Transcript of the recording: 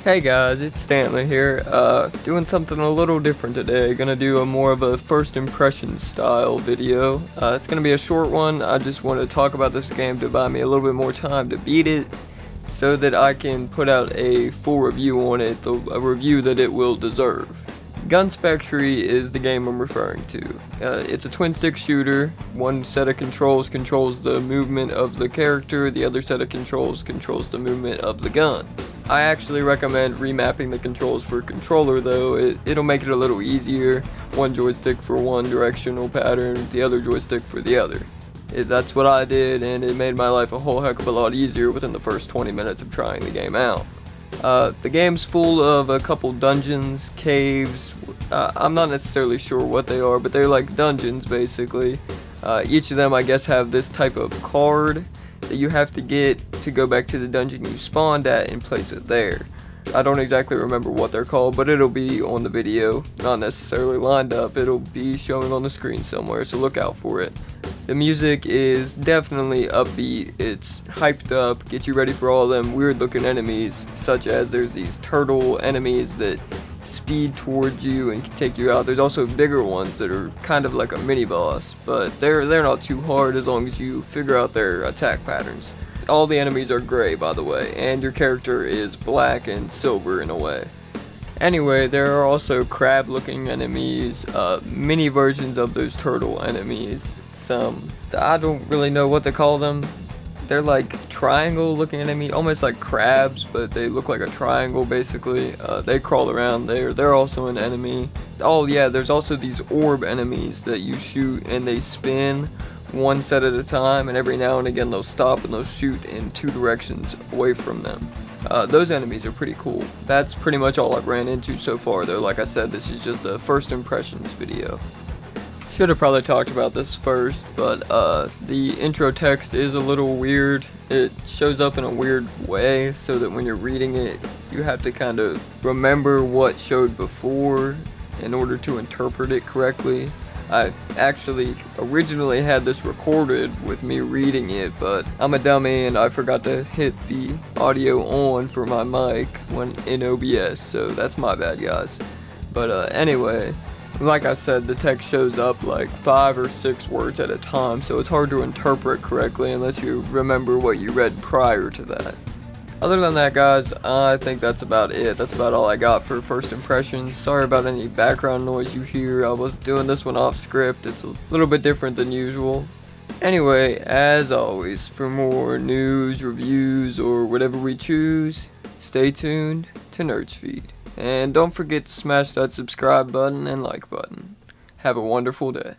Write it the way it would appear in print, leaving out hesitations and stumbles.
Hey guys, it's Stanley here, doing something a little different today. Gonna do more of a first impression style video. It's gonna be a short one. I just want to talk about this game to buy me a little bit more time to beat it, so that I can put out a full review on it, a review that it will deserve. Gunspectre is the game I'm referring to. It's a twin stick shooter. One set of controls controls the movement of the character, the other set of controls controls the movement of the gun. I actually recommend remapping the controls for controller though. It'll make it a little easier. One joystick for one directional pattern, the other joystick for the other. That's what I did, and it made my life a whole heck of a lot easier within the first 20 minutes of trying the game out. The game's full of a couple dungeons, caves. I'm not necessarily sure what they are, but they're like dungeons basically. Each of them I guess have this type of card that you have to get to go back to the dungeon you spawned at and place it there. I don't exactly remember what they're called, but it'll be on the video, not necessarily lined up. It'll be showing on the screen somewhere, so look out for it. The music is definitely upbeat. It's hyped up, get you ready for all them weird looking enemies, such as there's these turtle enemies that speed towards you and can take you out. There's also bigger ones that are kind of like a mini boss, but they're not too hard as long as you figure out their attack patterns. All the enemies are gray, by the way, and your character is black and silver in a way. Anyway, there are also crab looking enemies, mini versions of those turtle enemies. I don't really know what to call them. They're like triangle looking enemy, almost like crabs, but they look like a triangle basically. They crawl around there. They're also an enemy. Oh yeah, there's also these orb enemies that you shoot and they spin one set at a time, and every now and again they'll stop and they'll shoot in two directions away from them. Those enemies are pretty cool. That's pretty much all I've ran into so far though. Like I said, this is just a first impressions video. Should have probably talked about this first, but the intro text is a little weird. It shows up in a weird way, so that when you're reading it, you have to kind of remember what showed before in order to interpret it correctly. I actually originally had this recorded with me reading it, but I'm a dummy and I forgot to hit the audio on for my mic when in OBS, so that's my bad, guys. But anyway, like I said, the text shows up like 5 or 6 words at a time, so it's hard to interpret correctly unless you remember what you read prior to that. Other than that, guys, I think that's about it. That's about all I got for first impressions. Sorry about any background noise you hear. I was doing this one off script. It's a little bit different than usual. Anyway, as always, for more news, reviews, or whatever we choose, stay tuned to Nerdsfeed. And don't forget to smash that subscribe button and like button. Have a wonderful day.